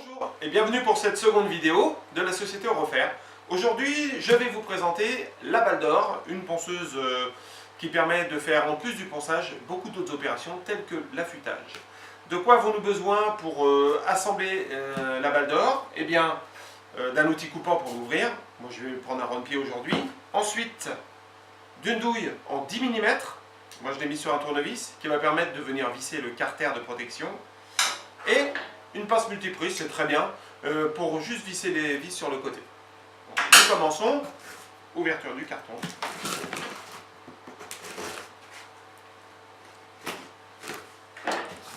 Bonjour et bienvenue pour cette seconde vidéo de la société Eurofer. Aujourd'hui, je vais vous présenter la balle d'or, une ponceuse qui permet de faire en plus du ponçage beaucoup d'autres opérations telles que l'affûtage. De quoi avons-nous besoin pour assembler la balle d'or? Eh bien, d'un outil coupant pour l'ouvrir. Moi, je vais prendre un rond-pied aujourd'hui. Ensuite, d'une douille en 10 mm. Moi, je l'ai mis sur un tournevis qui va permettre de venir visser le carter de protection. Et une pince multiprise, c'est très bien, pour juste visser les vis sur le côté. Donc, nous commençons. Ouverture du carton.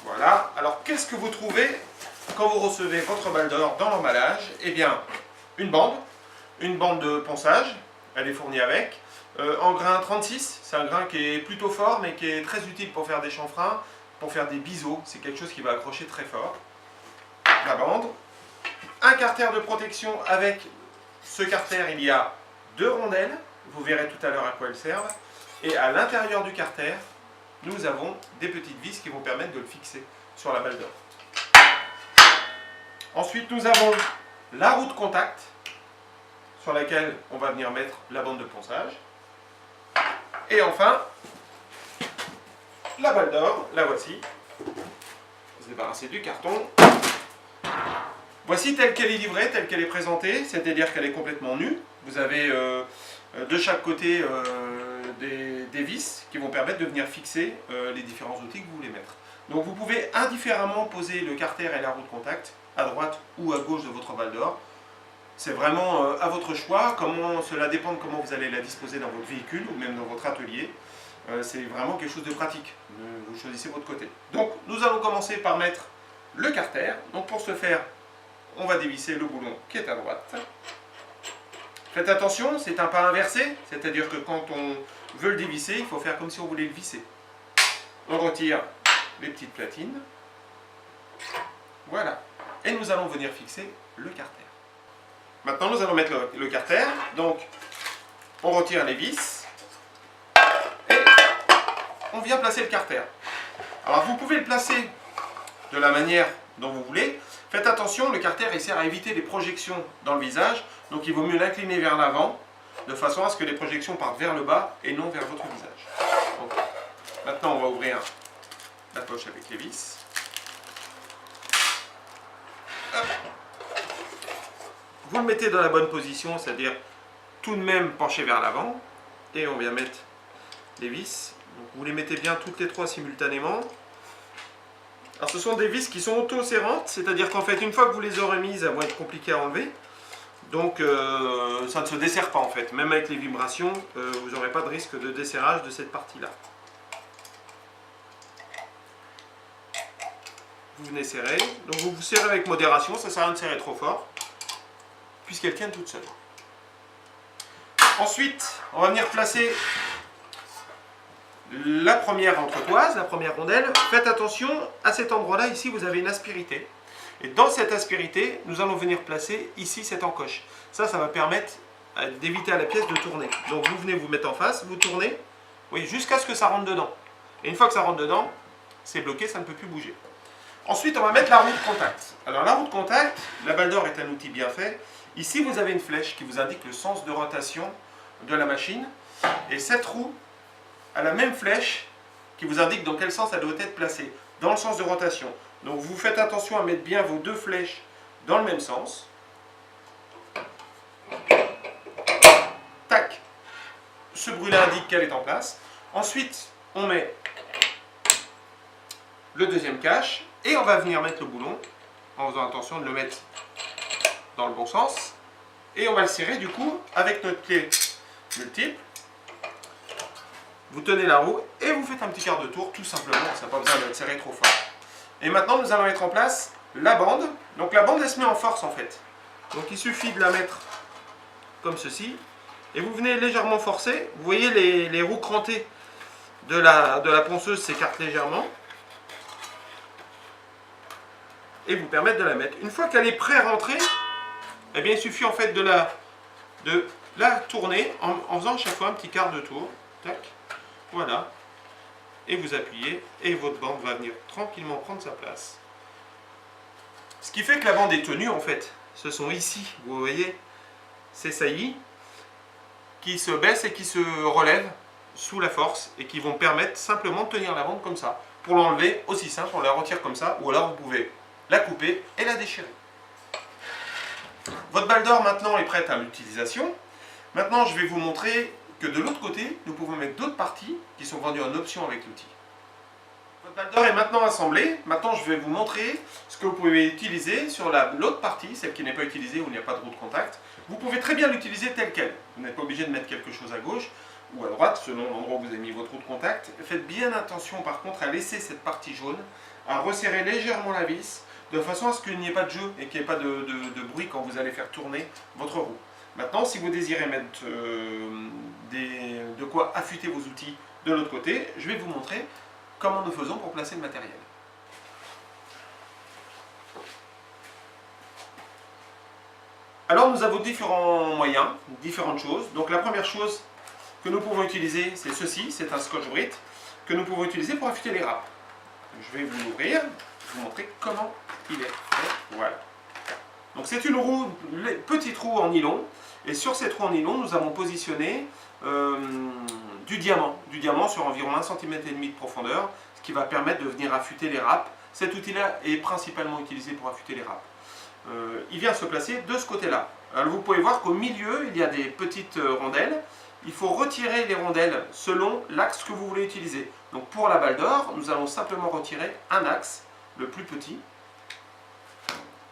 Voilà. Alors, qu'est-ce que vous trouvez quand vous recevez votre balle d'or dans l'emballage? Eh bien, une bande de ponçage, elle est fournie avec. En grain 36, c'est un grain qui est plutôt fort, mais qui est très utile pour faire des chanfreins, pour faire des biseaux. C'est quelque chose qui va accrocher très fort. La bande, un carter de protection. Avec ce carter, il y a deux rondelles, vous verrez tout à l'heure à quoi elles servent, et à l'intérieur du carter, nous avons des petites vis qui vont permettre de le fixer sur la balle d'or. Ensuite, nous avons la roue de contact sur laquelle on va venir mettre la bande de ponçage, et enfin la balle d'or, la voici. On se débarrasser du carton. Voici telle qu'elle est livrée, telle qu'elle est présentée, c'est-à-dire qu'elle est complètement nue. Vous avez de chaque côté des vis qui vont permettre de venir fixer les différents outils que vous voulez mettre. Donc vous pouvez indifféremment poser le carter et la roue de contact à droite ou à gauche de votre balle d'or. C'est vraiment à votre choix. Cela dépend de comment vous allez la disposer dans votre véhicule ou même dans votre atelier. C'est vraiment quelque chose de pratique. Vous choisissez votre côté. Donc nous allons commencer par mettre le carter. Donc pour ce faire, on va dévisser le boulon qui est à droite. Faites attention, c'est un pas inversé, c'est-à-dire que quand on veut le dévisser, il faut faire comme si on voulait le visser. On retire les petites platines. Voilà. Et nous allons venir fixer le carter. Maintenant, nous allons mettre le carter. Donc, on retire les vis. Et on vient placer le carter. Alors, vous pouvez le placer de la manière dont vous voulez. Faites attention, le carter il sert à éviter les projections dans le visage, donc il vaut mieux l'incliner vers l'avant, de façon à ce que les projections partent vers le bas et non vers votre visage. Donc, maintenant, on va ouvrir la poche avec les vis. Hop. Vous le mettez dans la bonne position, c'est-à-dire tout de même penché vers l'avant, et on vient mettre les vis. Donc, vous les mettez bien toutes les trois simultanément. Alors ce sont des vis qui sont auto-serrantes, c'est-à-dire qu'en fait une fois que vous les aurez mises, elles vont être compliquées à enlever. Donc ça ne se desserre pas en fait, même avec les vibrations, vous n'aurez pas de risque de desserrage de cette partie-là. Vous venez serrer, donc vous vous serrez avec modération, ça ne sert à rien de serrer trop fort, puisqu'elles tiennent toutes seules. Ensuite, on va venir placer la première entretoise, la première rondelle. Faites attention, à cet endroit-là, ici, vous avez une aspérité. Et dans cette aspérité, nous allons venir placer ici cette encoche. Ça va permettre d'éviter à la pièce de tourner. Donc vous venez vous mettre en face, vous tournez, oui, jusqu'à ce que ça rentre dedans. Et une fois que ça rentre dedans, c'est bloqué, ça ne peut plus bouger. Ensuite, on va mettre la roue de contact. Alors la roue de contact, la balle d'or est un outil bien fait. Ici, vous avez une flèche qui vous indique le sens de rotation de la machine. Et cette roue à la même flèche qui vous indique dans quel sens elle doit être placée, dans le sens de rotation. Donc vous faites attention à mettre bien vos deux flèches dans le même sens. Tac. Ce bruit là indique qu'elle est en place. Ensuite, on met le deuxième cache et on va venir mettre le boulon en faisant attention de le mettre dans le bon sens. Et on va le serrer du coup avec notre clé multiple. Vous tenez la roue et vous faites un petit quart de tour, tout simplement, ça n'a pas besoin d'être serré trop fort. Et maintenant, nous allons mettre en place la bande. Donc la bande, elle se met en force en fait. Donc il suffit de la mettre comme ceci. Et vous venez légèrement forcer. Vous voyez les roues crantées de la ponceuse s'écartent légèrement. Et vous permettre de la mettre. Une fois qu'elle est pré-rentrée, eh bien il suffit en fait de la tourner en faisant à chaque fois un petit quart de tour. Tac. Voilà, et vous appuyez et votre bande va venir tranquillement prendre sa place. Ce qui fait que la bande est tenue en fait. Ce sont ici, vous voyez, ces saillies qui se baissent et qui se relèvent sous la force et qui vont permettre simplement de tenir la bande comme ça. Pour l'enlever, aussi simple, on la retire comme ça, ou alors vous pouvez la couper et la déchirer. Votre balle d'or maintenant est prête à l'utilisation. Maintenant, je vais vous montrer que de l'autre côté, nous pouvons mettre d'autres parties qui sont vendues en option avec l'outil. Votre balle d'or est maintenant assemblée. Maintenant, je vais vous montrer ce que vous pouvez utiliser sur l'autre partie, celle qui n'est pas utilisée où il n'y a pas de roue de contact. Vous pouvez très bien l'utiliser telle qu'elle. Vous n'êtes pas obligé de mettre quelque chose à gauche ou à droite, selon l'endroit où vous avez mis votre roue de contact. Faites bien attention par contre à laisser cette partie jaune, à resserrer légèrement la vis, de façon à ce qu'il n'y ait pas de jeu et qu'il n'y ait pas de bruit quand vous allez faire tourner votre roue. Maintenant, si vous désirez mettre de quoi affûter vos outils de l'autre côté, je vais vous montrer comment nous faisons pour placer le matériel. Alors nous avons différents moyens, différentes choses. Donc la première chose que nous pouvons utiliser, c'est ceci, c'est un Scotch-Brite que nous pouvons utiliser pour affûter les râpes. Je vais vous l'ouvrir, vous montrer comment il est fait. Voilà. Donc c'est une roue, petite roue en nylon, et sur cette roue en nylon, nous avons positionné du diamant sur environ 1,5 cm de profondeur, ce qui va permettre de venir affûter les râpes. Cet outil-là est principalement utilisé pour affûter les râpes. Il vient se placer de ce côté-là. Alors vous pouvez voir qu'au milieu, il y a des petites rondelles. Il faut retirer les rondelles selon l'axe que vous voulez utiliser. Donc pour la balle d'or, nous allons simplement retirer un axe, le plus petit.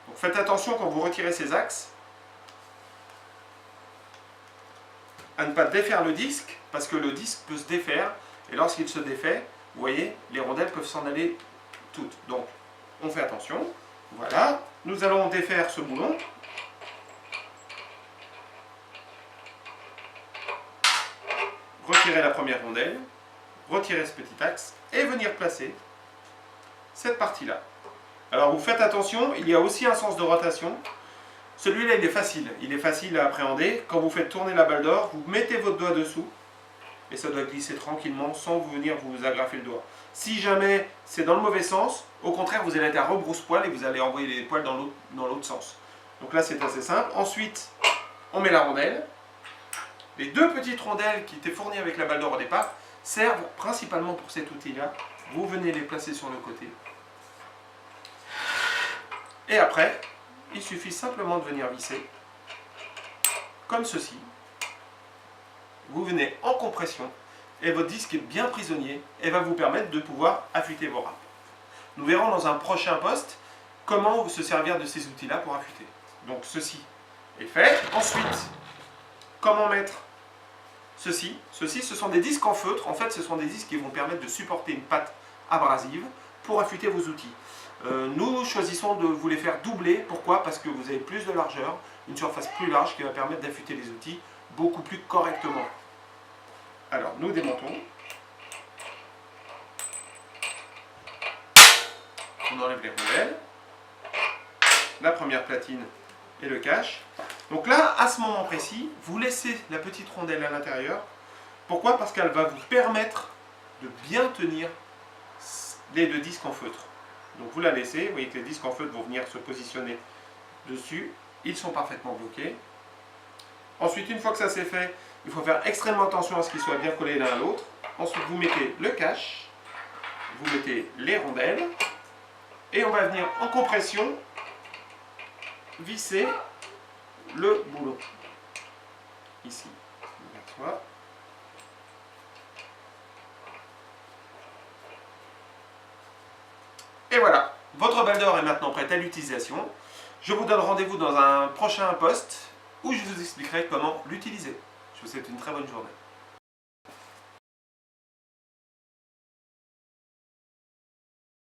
Donc faites attention quand vous retirez ces axes à ne pas défaire le disque, parce que le disque peut se défaire, et lorsqu'il se défait, vous voyez, les rondelles peuvent s'en aller toutes. Donc on fait attention. Voilà, nous allons défaire ce boulon. Retirer la première rondelle, retirer ce petit axe et venir placer cette partie-là. Alors vous faites attention, il y a aussi un sens de rotation. Celui-là il est facile à appréhender. Quand vous faites tourner la balle d'or, vous mettez votre doigt dessous et ça doit glisser tranquillement sans venir vous agrafer le doigt. Si jamais c'est dans le mauvais sens, au contraire vous allez être à rebrousse-poil et vous allez envoyer les poils dans l'autre sens. Donc là c'est assez simple. Ensuite on met la rondelle. Les deux petites rondelles qui étaient fournies avec la balle d'or au départ servent principalement pour cet outil-là. Vous venez les placer sur le côté. Et après, il suffit simplement de venir visser, comme ceci. Vous venez en compression et votre disque est bien prisonnier et va vous permettre de pouvoir affûter vos râpes. Nous verrons dans un prochain post comment se servir de ces outils-là pour affûter. Donc ceci est fait. Ensuite, comment mettre ceci, ce sont des disques en feutre. En fait, ce sont des disques qui vont permettre de supporter une pâte abrasive pour affûter vos outils. Nous choisissons de vous les faire doubler. Pourquoi? Parce que vous avez plus de largeur, une surface plus large qui va permettre d'affûter les outils beaucoup plus correctement. Alors, nous démontons. On enlève les rondelles. La première platine et le cache. Donc là, à ce moment précis, vous laissez la petite rondelle à l'intérieur. Pourquoi? Parce qu'elle va vous permettre de bien tenir les deux disques en feutre. Donc vous la laissez, vous voyez que les disques en feutre vont venir se positionner dessus. Ils sont parfaitement bloqués. Ensuite, une fois que ça c'est fait, il faut faire extrêmement attention à ce qu'ils soient bien collés l'un à l'autre. Ensuite, vous mettez le cache, vous mettez les rondelles, et on va venir en compression visser le boulon. Ici. Et voilà, votre balle d'or est maintenant prête à l'utilisation. Je vous donne rendez-vous dans un prochain post où je vous expliquerai comment l'utiliser. Je vous souhaite une très bonne journée.